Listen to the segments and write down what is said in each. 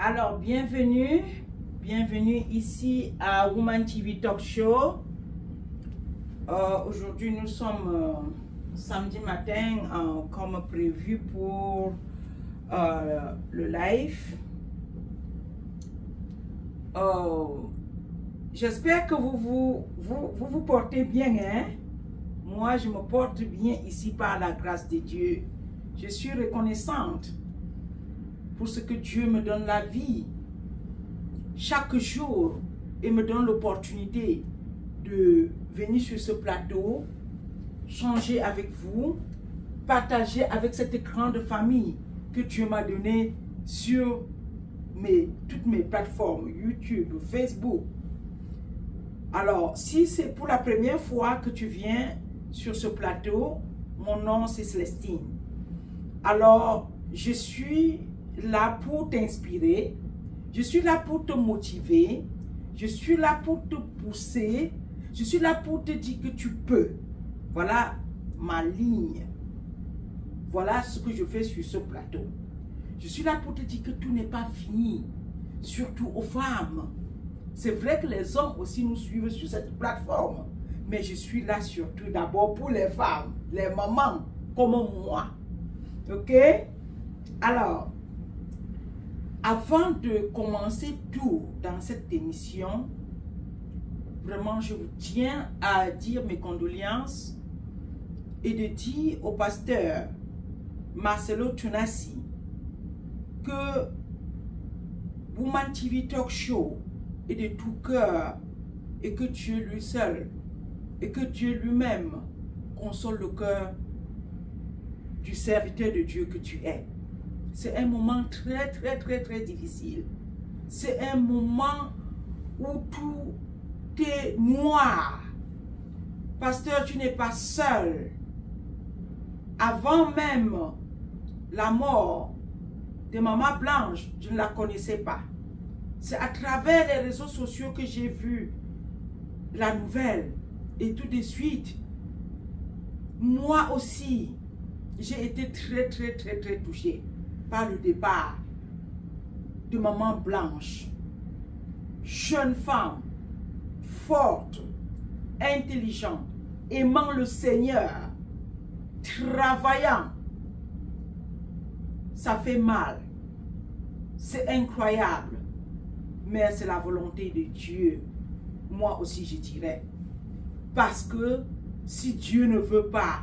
Alors, bienvenue ici à Woman TV Talk Show. Aujourd'hui, nous sommes samedi matin, comme prévu pour le live. J'espère que vous portez bien, hein? Moi, je me porte bien ici par la grâce de Dieu. Je suis reconnaissante pour ce que Dieu me donne la vie chaque jour et me donne l'opportunité de venir sur ce plateau, changer avec vous, partager avec cette grande famille que Dieu m'a donnée sur toutes mes plateformes, YouTube, Facebook. Alors, si c'est pour la première fois que tu viens sur ce plateau, mon nom c'est Célestine. Alors, je suis là pour t'inspirer, je suis là pour te motiver, je suis là pour te pousser, je suis là pour te dire que tu peux. Voilà ma ligne. Voilà ce que je fais sur ce plateau. Je suis là pour te dire que tout n'est pas fini, surtout aux femmes. C'est vrai que les hommes aussi nous suivent sur cette plateforme, mais je suis là surtout d'abord pour les femmes, les mamans comme moi. Ok? Alors, avant de commencer tout dans cette émission, vraiment je vous tiens à dire mes condoléances et de dire au pasteur Marcelo Tunasi que Woman TV Talk Show est de tout cœur et que Dieu lui seul et que Dieu lui-même console le cœur du serviteur de Dieu que tu es. C'est un moment très difficile. C'est un moment où tout est noir. Pasteur, tu n'es pas seul. Avant même la mort de Maman Blanche, je ne la connaissais pas. C'est à travers les réseaux sociaux que j'ai vu la nouvelle. Et tout de suite, moi aussi, j'ai été très touchée par le départ de Maman Blanche. Jeune femme, forte, intelligente, aimant le Seigneur, travaillant. Ça fait mal. C'est incroyable. Mais c'est la volonté de Dieu. Moi aussi, je dirais. Parce que si Dieu ne veut pas,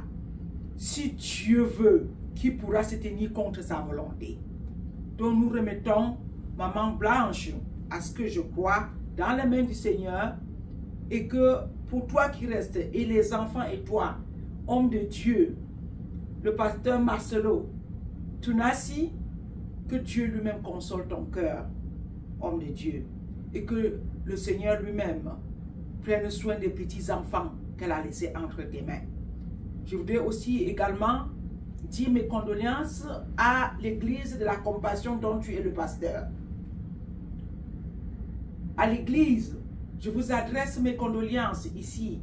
si Dieu veut, qui pourra se tenir contre sa volonté? Donc nous remettons Maman Blanche, à ce que je crois, dans les mains du Seigneur, et que pour toi qui restes, et les enfants et toi, homme de Dieu, le pasteur Marcelo Tunasi, que Dieu lui-même console ton cœur, homme de Dieu, et que le Seigneur lui-même prenne soin des petits enfants qu'elle a laissés entre tes mains. Je voudrais aussi également dire mes condoléances à l'église de la compassion dont tu es le pasteur. À l'église, je vous adresse mes condoléances ici,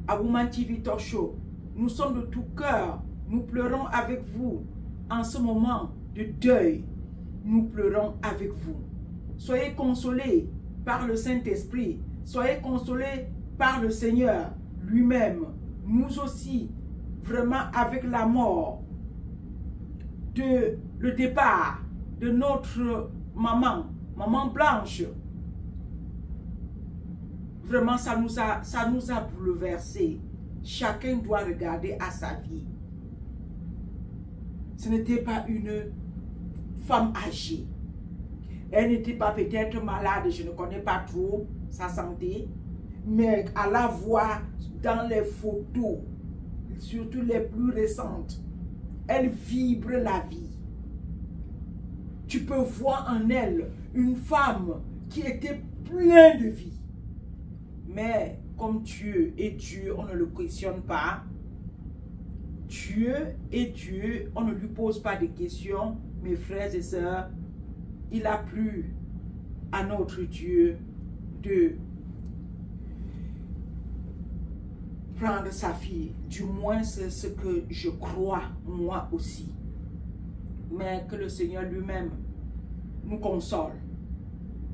à Woman TV Talk Show. Nous sommes de tout cœur, nous pleurons avec vous en ce moment de deuil. Nous pleurons avec vous. Soyez consolés par le Saint-Esprit, soyez consolés par le Seigneur lui-même. Nous aussi, vraiment avec la mort, le départ de notre Maman Blanche, vraiment ça nous a bouleversés. Chacun doit regarder à sa vie. Ce n'était pas une femme âgée. Elle n'était pas peut-être malade, je ne connais pas trop sa santé, mais à la voir dans les photos, surtout les plus récentes, elle vibre la vie. Tu peux voir en elle une femme qui était pleine de vie. Mais comme Dieu est Dieu, on ne le questionne pas. Dieu est Dieu, on ne lui pose pas de questions. Mes frères et sœurs, il a plu à notre Dieu de prendre sa fille. Du moins, c'est ce que je crois, moi aussi. Mais que le Seigneur lui-même nous console.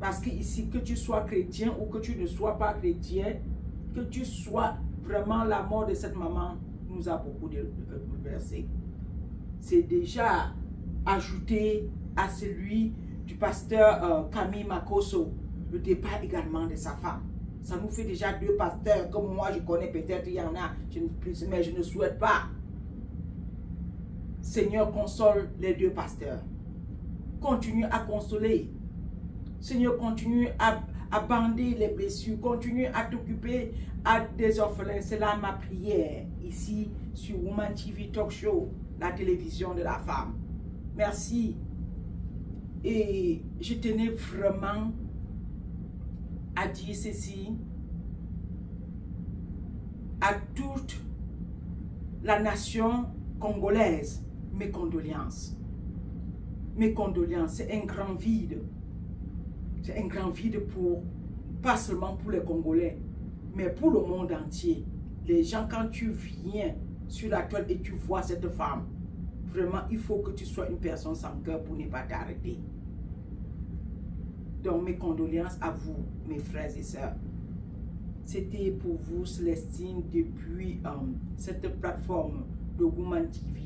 Parce que ici, que tu sois chrétien ou que tu ne sois pas chrétien, que tu sois vraiment, la mort de cette maman nous a beaucoup bouleversés. C'est déjà ajouté à celui du pasteur Camille Makosso, le départ également de sa femme. Ça nous fait déjà 2 pasteurs, comme moi je connais, peut-être il y en a, mais je ne souhaite pas. Seigneur, console les 2 pasteurs. Continue à consoler. Seigneur, continue à bander les blessures. Continue à t'occuper des orphelins. C'est là ma prière, ici, sur Woman TV Talk Show, la télévision de la femme. Merci. Et je tenais vraiment à dire ceci à toute la nation congolaise. Mes condoléances. Mes condoléances. C'est un grand vide. C'est un grand vide pour, pas seulement pour les Congolais, mais pour le monde entier. Les gens, quand tu viens sur la toile et tu vois cette femme, vraiment, il faut que tu sois une personne sans cœur pour ne pas t'arrêter. Donc, mes condoléances à vous, mes frères et sœurs. C'était pour vous, Célestine, depuis cette plateforme de Woman TV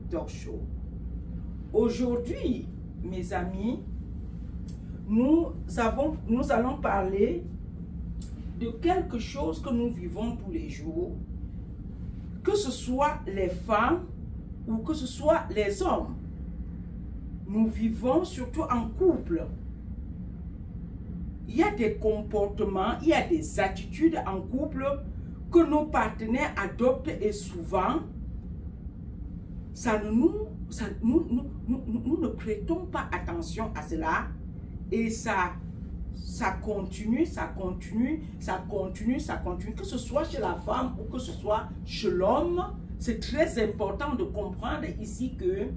Talk Show. Aujourd'hui, mes amis, nous allons parler de quelque chose que nous vivons tous les jours, que ce soit les femmes ou que ce soit les hommes. Nous vivons surtout en couple. Il y a des comportements, il y a des attitudes en couple que nos partenaires adoptent et souvent, nous ne prêtons pas attention à cela et ça continue, que ce soit chez la femme ou que ce soit chez l'homme. C'est très important de comprendre ici que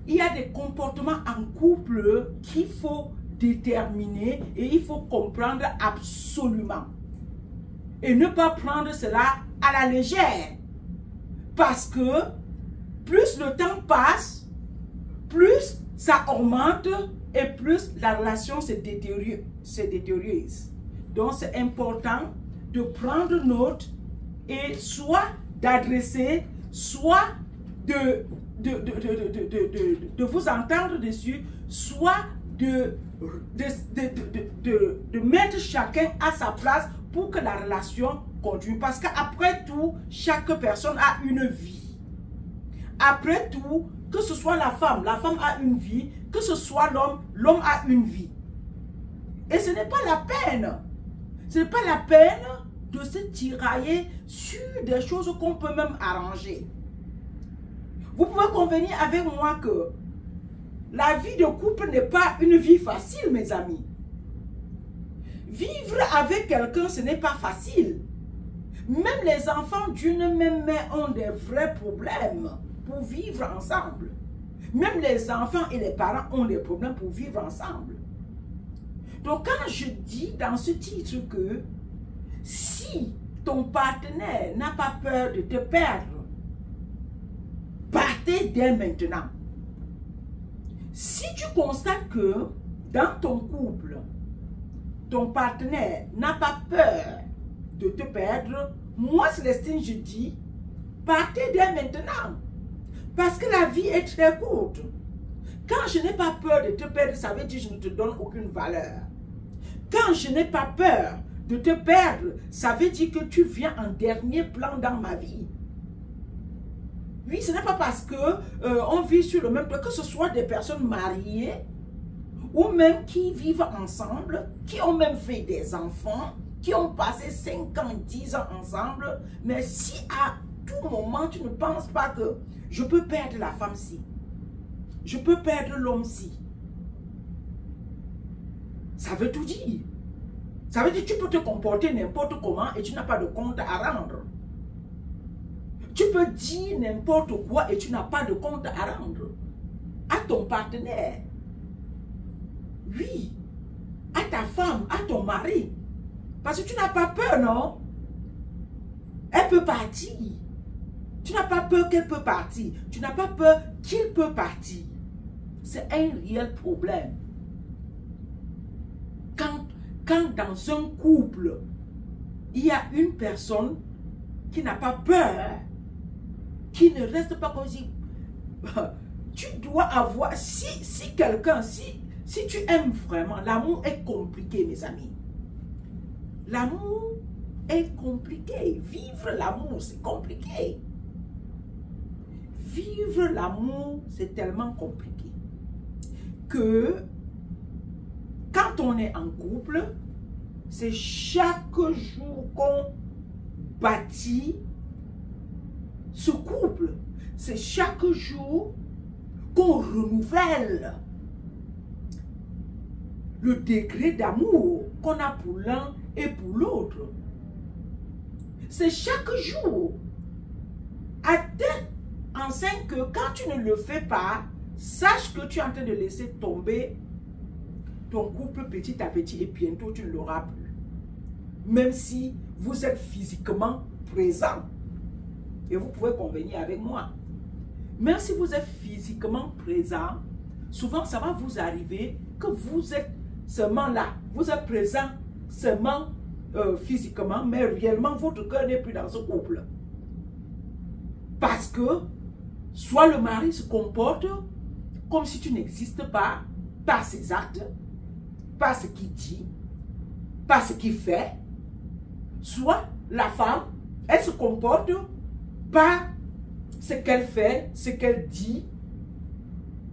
il y a des comportements en couple qu'il faut déterminer et il faut comprendre absolument. Et ne pas prendre cela à la légère. Parce que plus le temps passe, plus ça augmente et plus la relation se détériore. Donc c'est important de prendre note et soit d'adresser, soit de vous entendre dessus, soit de mettre chacun à sa place pour que la relation continue. Parce qu'après tout, chaque personne a une vie. Après tout, que ce soit la femme a une vie, que ce soit l'homme a une vie. Et ce n'est pas la peine. Ce n'est pas la peine de se tirailler sur des choses qu'on peut même arranger. Vous pouvez convenir avec moi que la vie de couple n'est pas une vie facile, mes amis. Vivre avec quelqu'un, ce n'est pas facile. Même les enfants d'une même mère ont des vrais problèmes pour vivre ensemble. Même les enfants et les parents ont des problèmes pour vivre ensemble. Donc quand je dis dans ce titre que si ton partenaire n'a pas peur de te perdre, partez dès maintenant. Si tu constates que dans ton couple, ton partenaire n'a pas peur de te perdre, moi Célestine, je dis, partez dès maintenant. Parce que la vie est très courte. Quand je n'ai pas peur de te perdre, ça veut dire que je ne te donne aucune valeur. Quand je n'ai pas peur de te perdre, ça veut dire que tu viens en dernier plan dans ma vie. Oui, ce n'est pas parce que on vit sur le même toit, que ce soit des personnes mariées ou même qui vivent ensemble, qui ont même fait des enfants, qui ont passé 5 ans, 10 ans ensemble, mais si à tout moment tu ne penses pas que je peux perdre la femme-ci, je peux perdre l'homme-ci, ça veut tout dire. Ça veut dire que tu peux te comporter n'importe comment et tu n'as pas de compte à rendre. Tu peux dire n'importe quoi et tu n'as pas de compte à rendre à ton partenaire. Oui, à ta femme, à ton mari. Parce que tu n'as pas peur, non? Elle peut partir. Tu n'as pas peur qu'elle peut partir. Tu n'as pas peur qu'il peut partir. C'est un réel problème. quand dans un couple, il y a une personne qui n'a pas peur, qui ne reste pas comme si... Tu dois avoir... Si quelqu'un, si tu aimes vraiment, l'amour est compliqué, mes amis. L'amour est compliqué. Vivre l'amour, c'est compliqué. Vivre l'amour, c'est tellement compliqué que quand on est en couple, c'est chaque jour qu'on bâtit ce couple. C'est chaque jour qu'on renouvelle le degré d'amour qu'on a pour l'un et pour l'autre. C'est chaque jour. À tel enseigne que quand tu ne le fais pas, sache que tu es en train de laisser tomber ton couple petit à petit et bientôt tu ne l'auras plus. Même si vous êtes physiquement présent. Et vous pouvez convenir avec moi. Même si vous êtes physiquement présent, souvent ça va vous arriver que vous êtes seulement là. Vous êtes présent seulement physiquement, mais réellement votre cœur n'est plus dans ce couple. Parce que soit le mari se comporte comme si tu n'existes pas, par ses actes, par ce qu'il dit, par ce qu'il fait. Soit la femme, elle se comporte par ce qu'elle fait, ce qu'elle dit.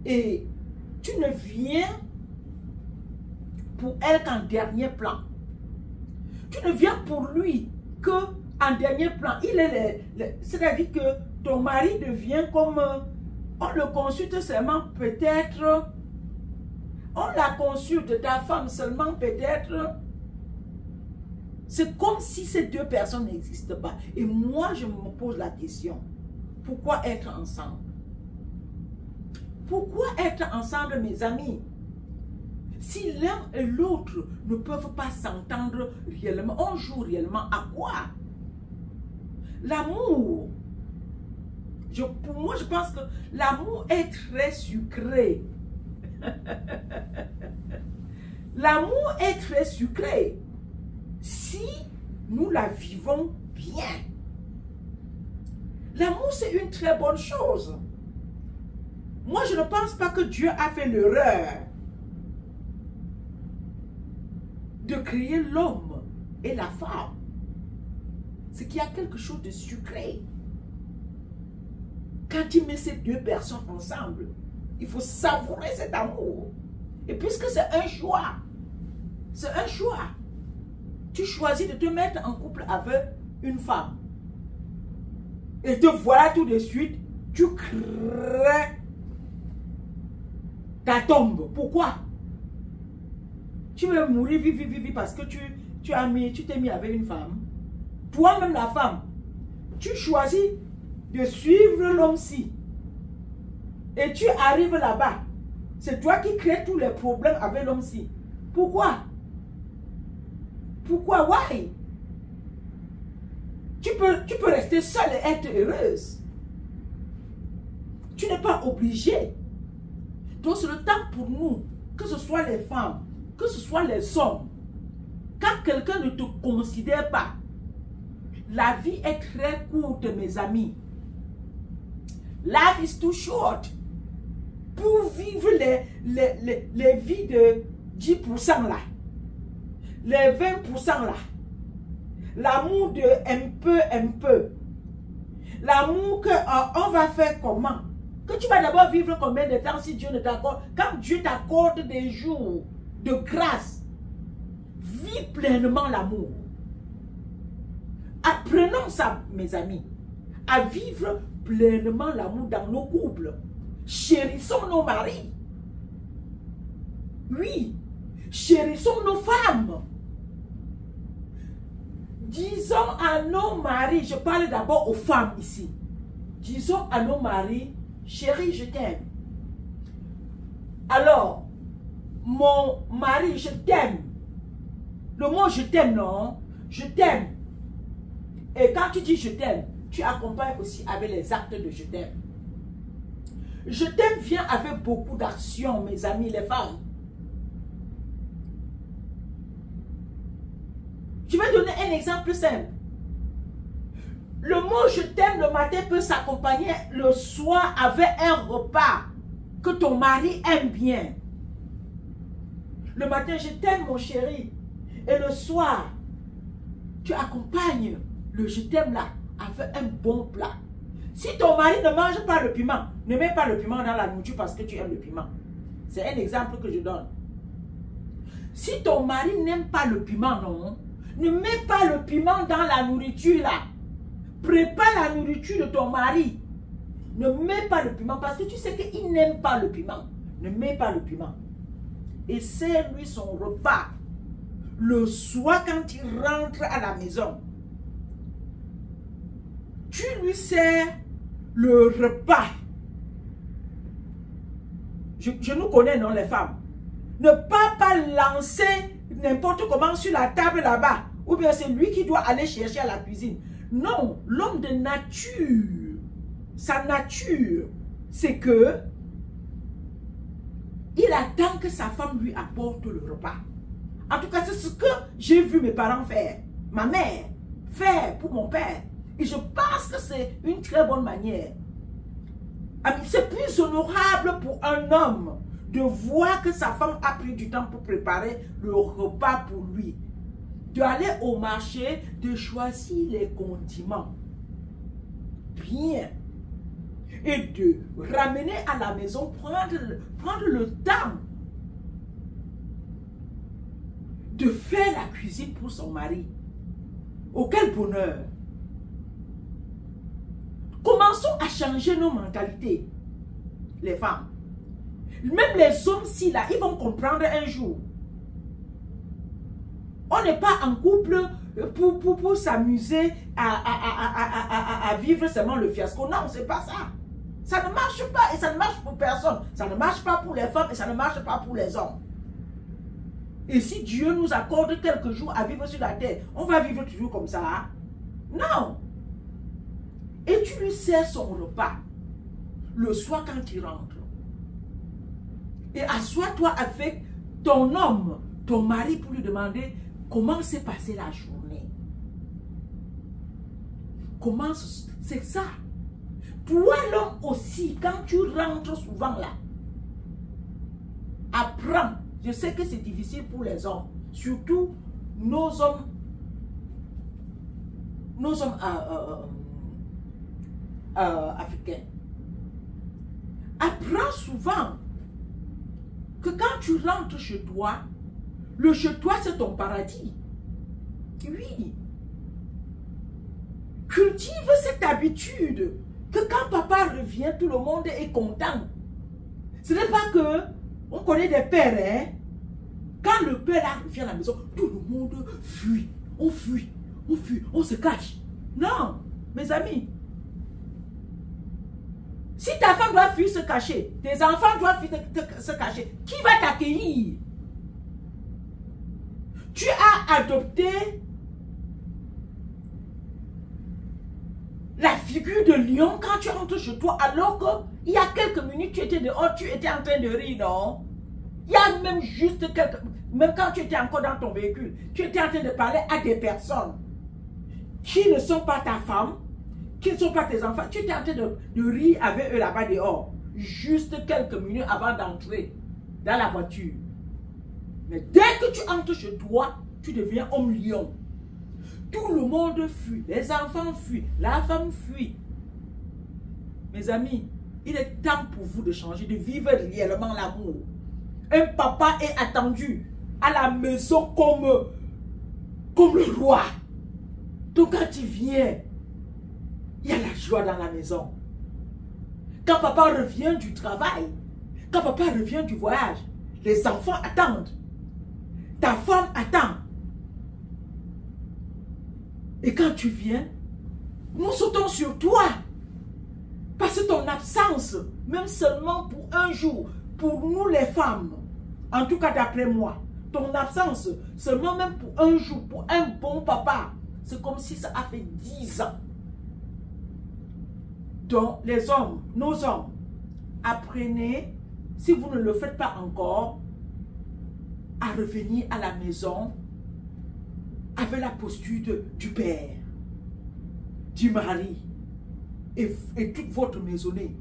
Et tu ne viens pour elle qu'en dernier plan. Tu ne viens pour lui qu'en dernier plan. C'est-à-dire que ton mari devient comme... on le consulte seulement peut-être... On la consulte, ta femme seulement peut-être... C'est comme si ces deux personnes n'existent pas. Et moi, je me pose la question. Pourquoi être ensemble? Pourquoi être ensemble, mes amis? Si l'un et l'autre ne peuvent pas s'entendre réellement, on joue réellement à quoi? L'amour. Pour moi, je pense que l'amour est très sucré. L'amour est très sucré. Si nous la vivons bien. L'amour, c'est une très bonne chose. Moi, je ne pense pas que Dieu a fait l'erreur de créer l'homme et la femme. C'est qu'il y a quelque chose de sucré. Quand il met ces deux personnes ensemble, il faut savourer cet amour. Et puisque c'est un choix, c'est un choix. Tu choisis de te mettre en couple avec une femme. Et te voilà tout de suite, tu crées ta tombe. Pourquoi? Tu veux mourir, vivre parce que tu t'es mis avec une femme. Toi-même la femme, tu choisis de suivre l'homme-ci. Et tu arrives là-bas. C'est toi qui crées tous les problèmes avec l'homme-ci. Pourquoi? Pourquoi? Why? Tu peux rester seule et être heureuse. Tu n'es pas obligé. Donc c'est le temps pour nous, que ce soit les femmes, que ce soit les hommes. Quand quelqu'un ne te considère pas, la vie est très courte, mes amis. Life is too short. Pour vivre les vies de 10% là. Les 20% là. L'amour de un peu. L'amour que on va faire comment? Que tu vas d'abord vivre combien de temps si Dieu ne t'accorde? Quand Dieu t'accorde des jours de grâce, vis pleinement l'amour. Apprenons ça, mes amis, à vivre pleinement l'amour dans nos couples. Chérissons nos maris. Oui, chérissons nos femmes. Disons à nos maris, je parle d'abord aux femmes ici. Disons à nos maris, chérie, je t'aime. Alors, mon mari, je t'aime. Le mot je t'aime, non? Je t'aime. Et quand tu dis je t'aime, tu accompagnes aussi avec les actes de je t'aime. Je t'aime vient avec beaucoup d'actions, mes amis, les femmes. vais donner un exemple simple. Le mot je t'aime le matin peut s'accompagner le soir avec un repas que ton mari aime bien. Le matin, je t'aime mon chéri. Et le soir, tu accompagnes le je t'aime là avec un bon plat. Si ton mari ne mange pas le piment, ne mets pas le piment dans la nourriture parce que tu aimes le piment. C'est un exemple que je donne. Si ton mari n'aime pas le piment, non, ne mets pas le piment dans la nourriture là. Prépare la nourriture de ton mari. Ne mets pas le piment parce que tu sais qu'il n'aime pas le piment. Ne mets pas le piment. Et sers-lui son repas. Le soir quand il rentre à la maison, tu lui sers le repas. Je nous connais, non, les femmes. Ne pas lancer n'importe comment sur la table là-bas. Ou bien c'est lui qui doit aller chercher à la cuisine. Non, l'homme de nature, sa nature, c'est que il attend que sa femme lui apporte le repas. En tout cas, c'est ce que j'ai vu mes parents faire, ma mère faire pour mon père. Et je pense que c'est une très bonne manière. C'est plus honorable pour un homme de voir que sa femme a pris du temps pour préparer le repas pour lui. D'aller au marché, de choisir les condiments. Bien. Et de ramener à la maison, prendre le temps de faire la cuisine pour son mari. Oh, quel bonheur! Commençons à changer nos mentalités, les femmes. Même les hommes, si là, ils vont comprendre un jour. On n'est pas en couple pour s'amuser à vivre seulement le fiasco. Non, c'est pas ça. Ça ne marche pas et ça ne marche pour personne. Ça ne marche pas pour les femmes et ça ne marche pas pour les hommes. Et si Dieu nous accorde quelques jours à vivre sur la terre, on va vivre toujours comme ça? Hein? Non. Et tu lui sers son repas le soir quand il rentre. Et assois-toi avec ton homme, ton mari, pour lui demander comment s'est passée la journée. Comment c'est ça? Toi, l'homme aussi, quand tu rentres souvent là, apprends. Je sais que c'est difficile pour les hommes, surtout nos hommes africains. Apprends souvent que quand tu rentres chez toi, le chez toi c'est ton paradis. Oui. Cultive cette habitude que quand papa revient, tout le monde est content. Ce n'est pas que on connaît des pères, hein? Quand le père revient à la maison, tout le monde fuit. On fuit, on fuit, on se cache. Non, mes amis. Si ta femme doit fuir se cacher, tes enfants doivent fuir se cacher, qui va t'accueillir? Tu as adopté la figure de lion quand tu rentres chez toi, alors qu'il y a quelques minutes, tu étais dehors, tu étais en train de rire, non? Il y a même juste quelques... Même quand tu étais encore dans ton véhicule, tu étais en train de parler à des personnes qui ne sont pas ta femme, qui ne sont pas tes enfants. Tu étais en train de rire avec eux là-bas dehors, juste quelques minutes avant d'entrer dans la voiture. Mais dès que tu entres chez toi, tu deviens homme lion. Tout le monde fuit, les enfants fuient, la femme fuit. Mes amis, il est temps pour vous de changer, de vivre réellement l'amour. Un papa est attendu à la maison comme le roi. Donc quand il vient, il y a la joie dans la maison. Quand papa revient du travail, quand papa revient du voyage, les enfants attendent. Ta femme attend. Et quand tu viens, nous sautons sur toi. Parce que ton absence, même seulement pour un jour, pour nous les femmes, en tout cas d'après moi, ton absence, seulement même pour un jour, pour un bon papa, c'est comme si ça a fait 10 ans. Donc, les hommes, nos hommes, apprenez, si vous ne le faites pas encore, à revenir à la maison avec la posture du père, du mari et toute votre maisonnée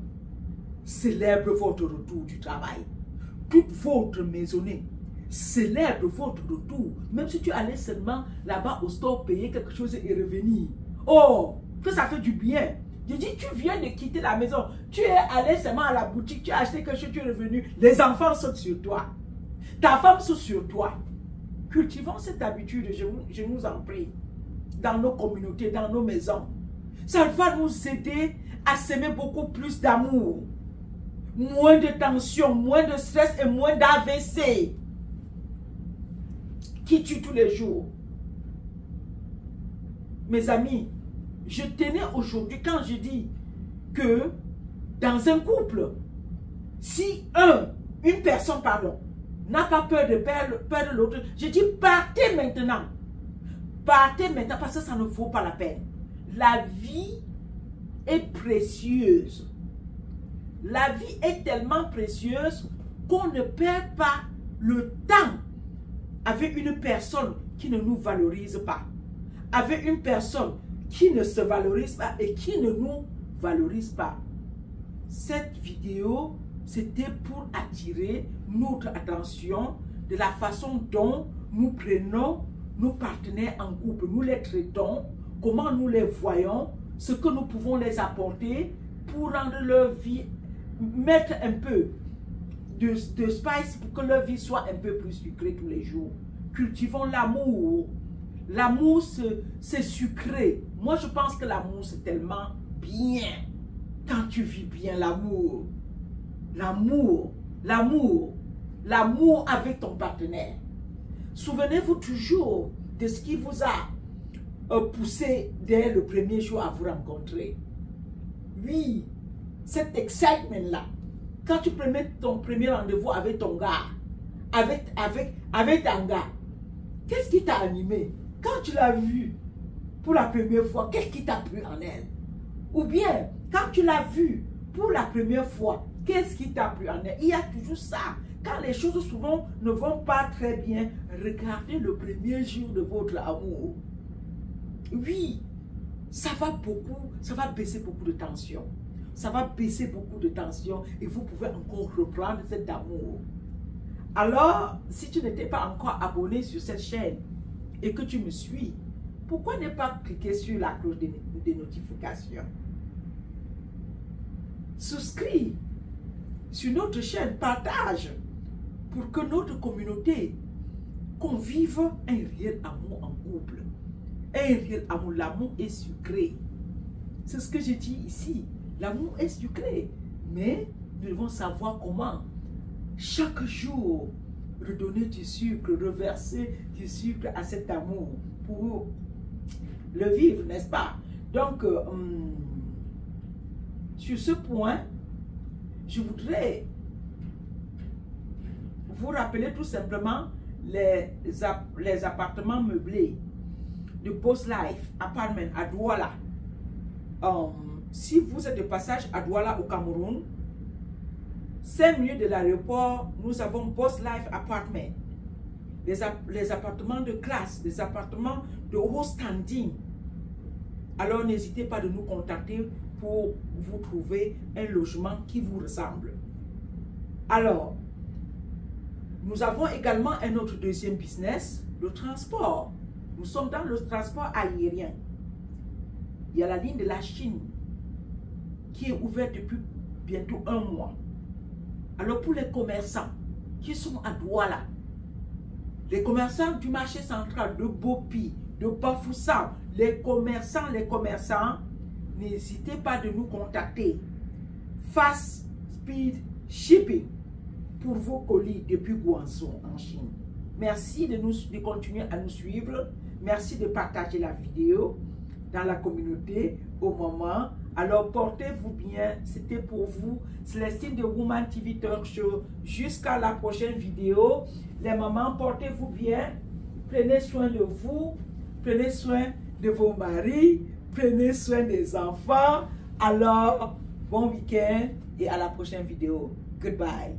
célèbre votre retour du travail. Toute votre maisonnée célèbre votre retour. Même si tu allais seulement là-bas au store payer quelque chose et revenir. Oh, que ça fait du bien. Je dis, tu viens de quitter la maison. Tu es allé seulement à la boutique, tu as acheté quelque chose, tu es revenu. Les enfants sautent sur toi. Ta femme saute sur toi. Cultivons cette habitude, je nous en prie, dans nos communautés, dans nos maisons. Ça va nous aider à s'aimer beaucoup plus d'amour. Moins de tension, moins de stress et moins d'AVC qui tue tous les jours. Mes amis, je tenais aujourd'hui quand je dis que dans un couple, si une personne, n'a pas peur de perdre l'autre, je dis partez maintenant. Partez maintenant parce que ça ne vaut pas la peine. La vie est précieuse. La vie est tellement précieuse qu'on ne perd pas le temps avec une personne qui ne nous valorise pas. Avec une personne qui ne se valorise pas et qui ne nous valorise pas. Cette vidéo, c'était pour attirer notre attention de la façon dont nous prenons nos partenaires en couple. Nous les traitons, comment nous les voyons, ce que nous pouvons les apporter pour rendre leur vie, mettre un peu de spice pour que leur vie soit un peu plus sucrée tous les jours. Cultivons l'amour. L'amour, c'est sucré. Moi, je pense que l'amour, c'est tellement bien. Quand tu vis bien l'amour. L'amour. L'amour. L'amour avec ton partenaire. Souvenez-vous toujours de ce qui vous a poussé dès le premier jour à vous rencontrer. Oui, cet excitement-là. Quand tu prenais ton premier rendez-vous avec ton gars, avec un gars, qu'est-ce qui t'a animé? Quand tu l'as vu pour la première fois, qu'est-ce qui t'a plu en elle? Ou bien, quand tu l'as vu pour la première fois, qu'est-ce qui t'a plu en elle? Il y a toujours ça. Quand les choses souvent ne vont pas très bien, regardez le premier jour de votre amour. Oui, ça va baisser beaucoup de tension. Ça va baisser beaucoup de tension et vous pouvez encore reprendre cet amour. Alors, si tu n'étais pas encore abonné sur cette chaîne et que tu me suis, pourquoi ne pas cliquer sur la cloche des notifications? Souscris sur notre chaîne, partage pour que notre communauté convive un réel amour en couple. Un réel amour, l'amour est sucré. C'est ce que je dis ici. L'amour est sucré, mais nous devons savoir comment chaque jour redonner du sucre, reverser du sucre à cet amour pour le vivre, n'est-ce pas? Donc, sur ce point, je voudrais vous rappeler tout simplement les appartements meublés de Boss Life Apartment à Douala. Si vous êtes de passage à Douala au Cameroun, 5 minutes de l'aéroport, nous avons Boss Life Apartment. Les appartements de classe, des appartements de haut standing. Alors n'hésitez pas de nous contacter pour vous trouver un logement qui vous ressemble. Alors, nous avons également un autre deuxième business, le transport. Nous sommes dans le transport aérien. Il y a la ligne de la Chine qui est ouverte depuis bientôt 1 mois. Alors pour les commerçants qui sont à Douala, les commerçants du marché central de Bopi, de Bafoussam, les commerçants, n'hésitez pas de nous contacter. Fast Speed Shipping pour vos colis depuis Guangzhou en Chine. Merci de continuer à nous suivre. Merci de partager la vidéo dans la communauté au moment. Alors portez-vous bien. C'était pour vous Célestine de Woman TV Talk Show. Jusqu'à la prochaine vidéo. Les mamans, portez-vous bien. Prenez soin de vous. Prenez soin de vos maris. Prenez soin des enfants. Alors, bon week-end et à la prochaine vidéo. Goodbye.